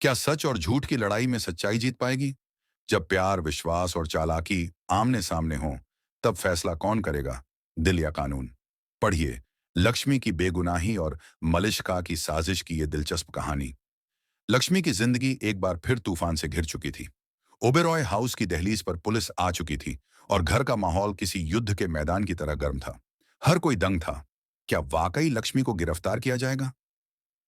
क्या सच और झूठ की लड़ाई में सच्चाई जीत पाएगी? जब प्यार, विश्वास और चालाकी आमने सामने हो, तब फैसला कौन करेगा, दिल या कानून? पढ़िए लक्ष्मी की बेगुनाही और मलिष्का की साजिश की ये दिलचस्प कहानी। लक्ष्मी की जिंदगी एक बार फिर तूफान से घिर चुकी थी। ओबेरॉय हाउस की दहलीज पर पुलिस आ चुकी थी और घर का माहौल किसी युद्ध के मैदान की तरह गर्म था। हर कोई दंग था। क्या वाकई लक्ष्मी को गिरफ्तार किया जाएगा?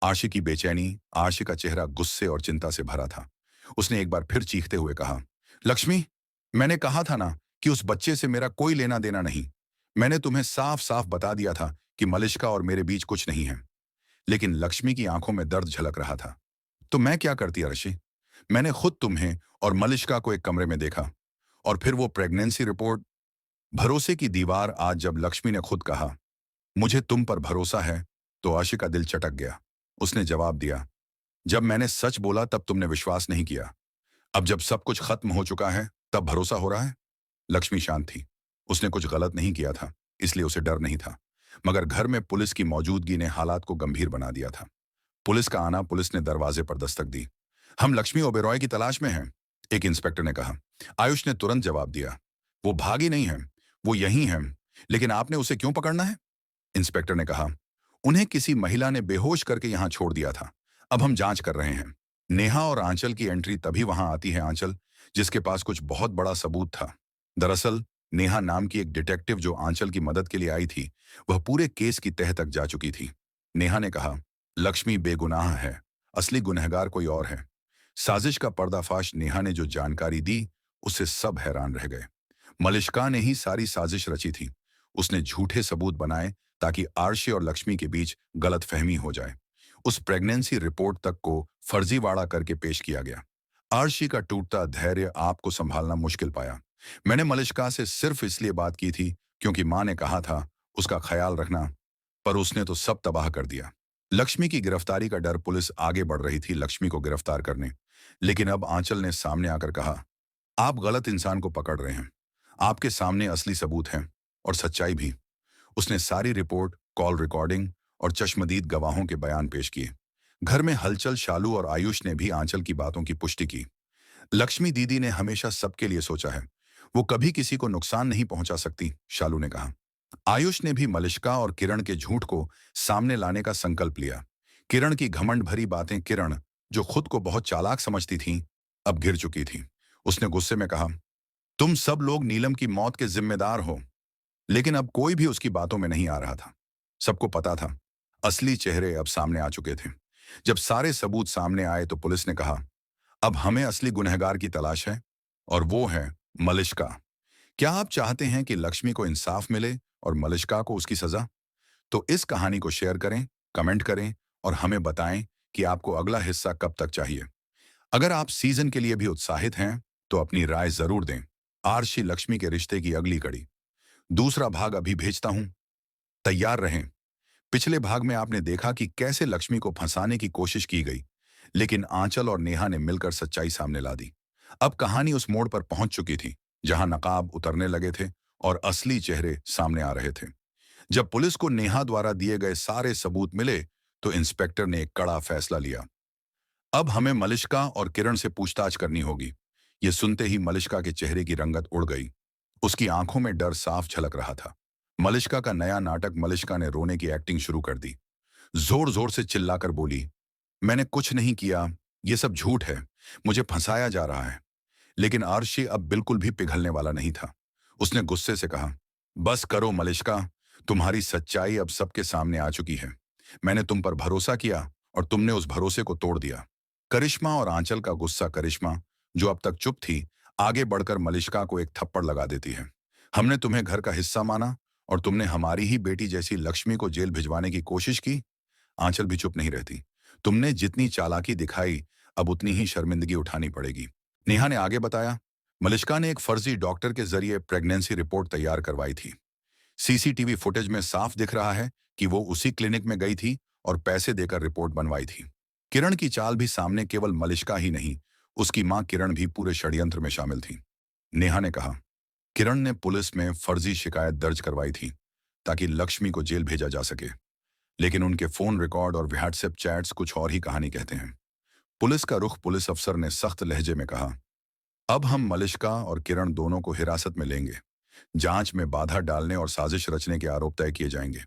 आशी की बेचैनी, आशी का चेहरा गुस्से और चिंता से भरा था। उसने एक बार फिर चीखते हुए कहा, लक्ष्मी, मैंने कहा था ना कि उस बच्चे से मेरा कोई लेना देना नहीं। मैंने तुम्हें साफ साफ बता दिया था कि मलिष्का और मेरे बीच कुछ नहीं है। लेकिन लक्ष्मी की आंखों में दर्द झलक रहा था। तो मैं क्या करती अर्शी? मैंने खुद तुम्हें और मलिष्का को एक कमरे में देखा। और फिर वो प्रेगनेंसी रिपोर्ट। भरोसे की दीवार। आज जब लक्ष्मी ने खुद कहा, मुझे तुम पर भरोसा है, तो आशी का दिल चटक गया। उसने जवाब दिया, जब मैंने सच बोला तब तुमने विश्वास नहीं किया। अब जब सब कुछ खत्म हो चुका है, तब भरोसा हो रहा है? लक्ष्मी शांत थी। उसने कुछ गलत नहीं किया था, इसलिए उसे डर नहीं था। मगर घर में पुलिस की मौजूदगी ने हालात को गंभीर बना दिया था। पुलिस का आना। पुलिस ने दरवाजे पर दस्तक दी। हम लक्ष्मी ओबेरॉय की तलाश में हैं, एक इंस्पेक्टर ने कहा। आयुष ने तुरंत जवाब दिया, वो भागी नहीं है, वो यहीं है। लेकिन आपने उसे क्यों पकड़ना है? इंस्पेक्टर ने कहा, उन्हें किसी महिला ने बेहोश करके यहां छोड़ दिया था। अब हम जांच कर रहे हैं। नेहा और आंचल की एंट्री तभी वहां आती है आंचल, जिसके पास कुछ बहुत बड़ा सबूत था। दरअसल नेहा नाम की एक डिटेक्टिव जो आंचल की मदद के लिए आई थी, वह पूरे केस की तह तक जा चुकी थी। नेहा ने कहा, लक्ष्मी बेगुनाह है, असली गुनहगार कोई और है। साजिश का पर्दाफाश नेहा ने जो जानकारी दी, उससे सब हैरान रह गए। मलिष्का ने ही सारी साजिश रची थी। उसने झूठे सबूत बनाए ताकि आरशी और लक्ष्मी के बीच गलतफहमी हो जाए। उस प्रेगनेंसी रिपोर्ट तक को फर्जीवाड़ा करके पेश किया गया। आरशी का टूटता धैर्य आपको संभालना मुश्किल पाया। मैंने मलिष्का से सिर्फ इसलिए बात की थी क्योंकि मां ने कहा था उसका ख्याल रखना, पर उसने तो सब तबाह कर दिया। लक्ष्मी की गिरफ्तारी का डर। पुलिस आगे बढ़ रही थी लक्ष्मी को गिरफ्तार करने। लेकिन अब आंचल ने सामने आकर कहा, आप गलत इंसान को पकड़ रहे हैं। आपके सामने असली सबूत हैं और सच्चाई भी। उसने सारी रिपोर्ट, कॉल रिकॉर्डिंग और चश्मदीद गवाहों के बयान पेश किए। घर में हलचल। शालू और आयुष ने भी आंचल की बातों की पुष्टि की। लक्ष्मी दीदी ने हमेशा सबके लिए सोचा है, वो कभी किसी को नुकसान नहीं पहुंचा सकती, शालू ने कहा। आयुष ने भी मलिष्का और किरण के झूठ को सामने लाने का संकल्प लिया। किरण की घमंड भरी बातें। किरण, जो खुद को बहुत चालाक समझती थी, अब घिर चुकी थी। उसने गुस्से में कहा, तुम सब लोग नीलम की मौत के जिम्मेदार हो। लेकिन अब कोई भी उसकी बातों में नहीं आ रहा था। सबको पता था, असली चेहरे अब सामने आ चुके थे। जब सारे सबूत सामने आए तो पुलिस ने कहा, अब हमें असली गुनहगार की तलाश है, और वो है मलिष्का। क्या आप चाहते हैं कि लक्ष्मी को इंसाफ मिले और मलिष्का को उसकी सजा? तो इस कहानी को शेयर करें, कमेंट करें और हमें बताएं कि आपको अगला हिस्सा कब तक चाहिए। अगर आप सीजन के लिए भी उत्साहित हैं, तो अपनी राय जरूर दें। आरशी लक्ष्मी के रिश्ते की अगली कड़ी, दूसरा भाग अभी भेजता हूं, तैयार रहें। पिछले भाग में आपने देखा कि कैसे लक्ष्मी को फंसाने की कोशिश की गई, लेकिन आंचल और नेहा ने मिलकर सच्चाई सामने ला दी। अब कहानी उस मोड़ पर पहुंच चुकी थी जहां नकाब उतरने लगे थे और असली चेहरे सामने आ रहे थे। जब पुलिस को नेहा द्वारा दिए गए सारे सबूत मिले, तो इंस्पेक्टर ने एक कड़ा फैसला लिया। अब हमें मलिष्का और किरण से पूछताछ करनी होगी। ये सुनते ही मलिष्का के चेहरे की रंगत उड़ गई। उसकी आंखों में डर साफ झलक रहा था। मलिष्का का नया नाटक। मलिष्का ने रोने की एक्टिंग शुरू कर दी। जोर जोर से चिल्लाकर बोली, मैंने कुछ नहीं किया, ये सब झूठ है, मुझे फंसाया जा रहा है। लेकिन आरशी अब बिल्कुल भी पिघलने वाला नहीं था। उसने गुस्से से कहा, बस करो मलिष्का, तुम्हारी सच्चाई अब सबके सामने आ चुकी है। मैंने तुम पर भरोसा किया और तुमने उस भरोसे को तोड़ दिया। करिश्मा और आंचल का गुस्सा। करिश्मा, जो अब तक चुप थी, आगे बढ़कर मलिष्का को एक थप्पड़ लगा देती है। हमने तुम्हें घर का हिस्सा माना और तुमने हमारी ही बेटी जैसी लक्ष्मी को जेल भिजवाने की कोशिश की। आंचल भी चुप नहीं रहती। तुमने जितनी चालाकी दिखाई, अब उतनी ही शर्मिंदगी उठानी पड़ेगी। नेहा ने आगे बताया, मलिष्का ने एक फर्जी डॉक्टर के जरिए प्रेगनेंसी रिपोर्ट तैयार करवाई थी। सीसीटीवी फुटेज में साफ दिख रहा है कि वो उसी क्लिनिक में गई थी और पैसे देकर रिपोर्ट बनवाई थी। किरण की चाल भी सामने। केवल मलिष्का ही नहीं, उसकी मां किरण भी पूरे षड्यंत्र में शामिल थी। नेहा ने कहा, किरण ने पुलिस में फर्जी शिकायत दर्ज करवाई थी ताकि लक्ष्मी को जेल भेजा जा सके। लेकिन उनके फोन रिकॉर्ड और व्हाट्सएप चैट्स कुछ और ही कहानी कहते हैं। पुलिस का रुख पुलिस अफसर ने सख्त लहजे में कहा। अब हम मलिष्का और किरण दोनों को हिरासत में लेंगे। जांच में बाधा डालने और साजिश रचने के आरोप तय किए जाएंगे।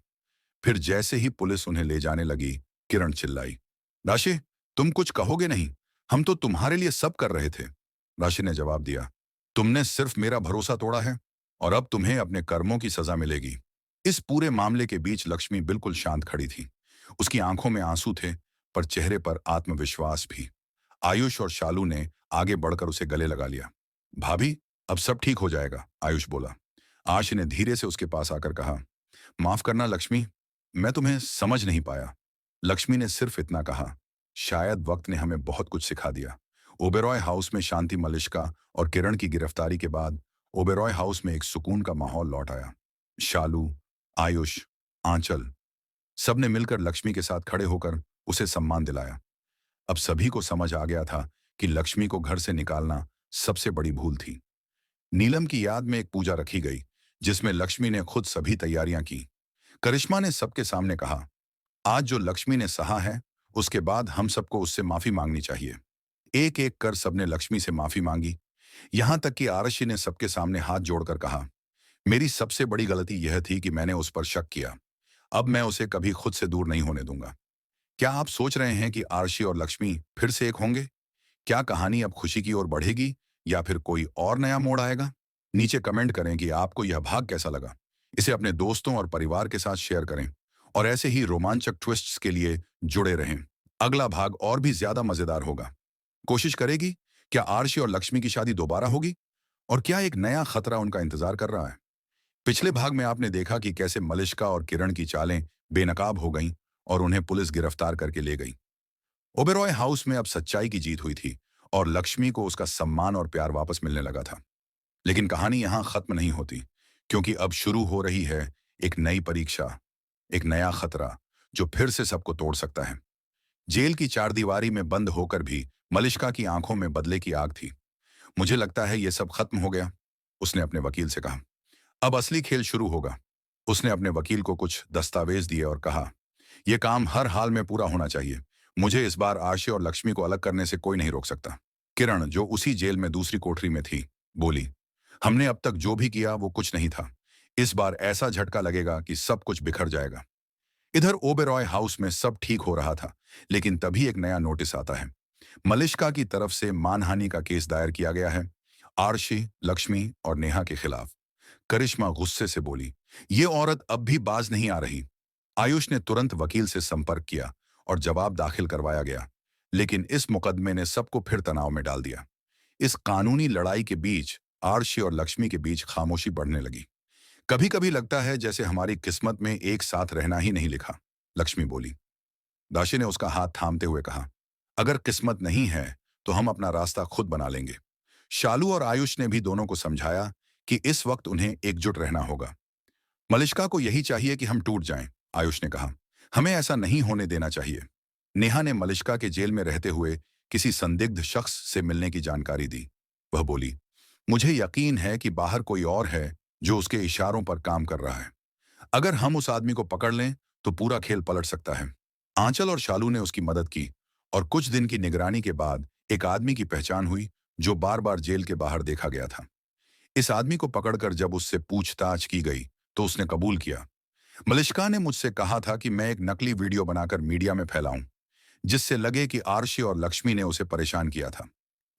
फिर जैसे ही पुलिस उन्हें ले जाने लगी, किरण चिल्लाई, राशि, तुम कुछ कहोगे नहीं? हम तो तुम्हारे लिए सब कर रहे थे। राशि ने जवाब दिया, तुमने सिर्फ मेरा भरोसा तोड़ा है और अब तुम्हें अपने कर्मों की सजा मिलेगी। इस पूरे मामले के बीच लक्ष्मी बिल्कुल शांत खड़ी थी। उसकी आंखों में आंसू थे, पर चेहरे पर आत्मविश्वास भी। आयुष और शालू ने आगे बढ़कर उसे गले लगा लिया। भाभी, अब सब ठीक हो जाएगा, आयुष बोला। आशी ने धीरे से उसके पास आकर कहा, माफ करना लक्ष्मी, मैं तुम्हें समझ नहीं पाया। लक्ष्मी ने सिर्फ इतना कहा, शायद वक्त ने हमें बहुत कुछ सिखा दिया। ओबेरॉय हाउस में शांति मलिष्का और किरण की गिरफ्तारी के बाद ओबेरॉय हाउस में एक सुकून का माहौल लौट आया। शालू, आयुष, आंचल, सबने मिलकर लक्ष्मी के साथ खड़े होकर उसे सम्मान दिलाया। अब सभी को समझ आ गया था कि लक्ष्मी को घर से निकालना सबसे बड़ी भूल थी। नीलम की याद में एक पूजा रखी गई, जिसमें लक्ष्मी ने खुद सभी तैयारियां की। करिश्मा ने सबके सामने कहा, आज जो लक्ष्मी ने सहा है, उसके बाद हम सबको उससे माफी मांगनी चाहिए। एक एक कर सबने लक्ष्मी से माफी मांगी। यहां तक कि आरशी ने सबके सामने हाथ जोड़कर कहा, मेरी सबसे बड़ी गलती यह थी कि मैंने उस पर शक किया। अब मैं उसे कभी खुद से दूर नहीं होने दूंगा। क्या आप सोच रहे हैं कि आरशी और लक्ष्मी फिर से एक होंगे? क्या कहानी अब खुशी की ओर बढ़ेगी या फिर कोई और नया मोड़ आएगा? नीचे कमेंट करें कि आपको यह भाग कैसा लगा। इसे अपने दोस्तों और परिवार के साथ शेयर करें और ऐसे ही रोमांचक ट्विस्ट्स के लिए जुड़े रहें। अगला भाग और भी ज्यादा मजेदार होगा। कोशिश करेगी, क्या आरशी और लक्ष्मी की शादी दोबारा होगी? और क्या एक नया खतरा उनका इंतजार कर रहा है? पिछले भाग में आपने देखा कि कैसे मलिष्का और किरण की चालें बेनकाब हो गईं और उन्हें पुलिस गिरफ्तार करके ले गई। ओबेरॉय हाउस में अब सच्चाई की जीत हुई थी और लक्ष्मी को उसका सम्मान और प्यार वापस मिलने लगा था। लेकिन कहानी यहां खत्म नहीं होती, क्योंकि अब शुरू हो रही है एक नई परीक्षा, एक नया खतरा जो फिर से सबको तोड़ सकता है। जेल की चारदीवारी में बंद होकर भी मलिष्का की आंखों में बदले की आग थी। मुझे लगता है ये सब खत्म हो गया, उसने अपने वकील से कहा। अब असली खेल शुरू होगा। उसने अपने वकील को कुछ दस्तावेज दिए और कहा, यह काम हर हाल में पूरा होना चाहिए। मुझे इस बार आशी और लक्ष्मी को अलग करने से कोई नहीं रोक सकता। किरण, जो उसी जेल में दूसरी कोठरी में थी, बोली, हमने अब तक जो भी किया वो कुछ नहीं था। इस बार ऐसा झटका लगेगा कि सब कुछ बिखर जाएगा। इधर ओबेरॉय हाउस में सब ठीक हो रहा था, लेकिन तभी एक नया नोटिस आता है। मलिष्का की तरफ से मानहानि का केस दायर किया गया है, आरशी, लक्ष्मी और नेहा के खिलाफ। करिश्मा गुस्से से बोली, ये औरत अब भी बाज नहीं आ रही। आयुष ने तुरंत वकील से संपर्क किया और जवाब दाखिल करवाया गया, लेकिन इस मुकदमे ने सबको फिर तनाव में डाल दिया। इस कानूनी लड़ाई के बीच आरशी और लक्ष्मी के बीच खामोशी बढ़ने लगी। कभी कभी लगता है जैसे हमारी किस्मत में एक साथ रहना ही नहीं लिखा, लक्ष्मी बोली। दाशी ने उसका हाथ थामते हुए कहा, अगर किस्मत नहीं है तो हम अपना रास्ता खुद बना लेंगे। शालू और आयुष ने भी दोनों को समझाया कि इस वक्त उन्हें एकजुट रहना होगा। मलिष्का को यही चाहिए कि हम टूट जाएं, आयुष ने कहा। हमें ऐसा नहीं होने देना चाहिए। नेहा ने मलिष्का के जेल में रहते हुए किसी संदिग्ध शख्स से मिलने की जानकारी दी। वह बोली, मुझे यकीन है कि बाहर कोई और है जो उसके इशारों पर काम कर रहा है। अगर हम उस आदमी को पकड़ लें तो पूरा खेल पलट सकता है। आंचल और शालू ने उसकी मदद की और कुछ दिन की निगरानी के बाद एक आदमी की पहचान हुई जो बार बार जेल के बाहर देखा गया था। इस आदमी को पकड़कर जब उससे पूछताछ की गई तो उसने कबूल किया। मलिष्का ने मुझसे कहा था कि मैं एक नकली वीडियो बनाकर मीडिया में फैलाऊं, जिससे लगे कि आरशी और लक्ष्मी ने उसे परेशान किया था।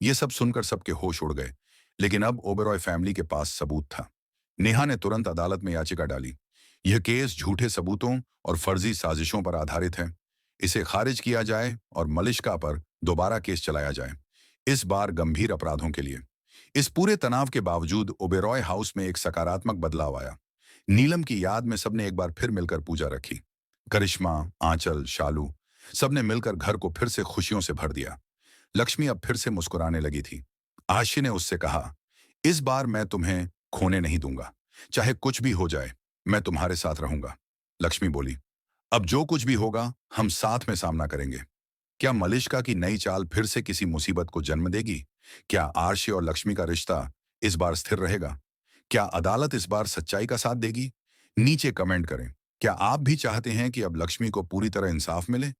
यह सब सुनकर सबके होश उड़ गए, लेकिन अब ओबेरॉय फैमिली के पास सबूत था। नेहा ने तुरंत अदालत में याचिका डाली। यह केस झूठे सबूतों और फर्जी साजिशों पर आधारित है। इसे खारिज किया जाए और मलिष्का पर दोबारा केस चलाया जाए, इस बार गंभीर अपराधों के लिए। इस पूरे तनाव के बावजूद ओबेरॉय हाउस में एक सकारात्मक बदलाव आया। नीलम की याद में सबने एक बार फिर मिलकर पूजा रखी। करिश्मा, आंचल, शालू, सबने मिलकर घर को फिर से खुशियों से भर दिया। लक्ष्मी अब फिर से मुस्कुराने लगी थी। आशी ने उससे कहा, इस बार मैं तुम्हें खोने नहीं दूंगा। चाहे कुछ भी हो जाए, मैं तुम्हारे साथ रहूंगा। लक्ष्मी बोली, अब जो कुछ भी होगा हम साथ में सामना करेंगे। क्या मलिष्का की नई चाल फिर से किसी मुसीबत को जन्म देगी? क्या आरशी और लक्ष्मी का रिश्ता इस बार स्थिर रहेगा? क्या अदालत इस बार सच्चाई का साथ देगी? नीचे कमेंट करें। क्या आप भी चाहते हैं कि अब लक्ष्मी को पूरी तरह इंसाफ मिले?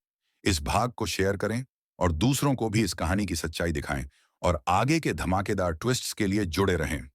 इस भाग को शेयर करें और दूसरों को भी इस कहानी की सच्चाई दिखाएं और आगे के धमाकेदार ट्विस्ट्स के लिए जुड़े रहें।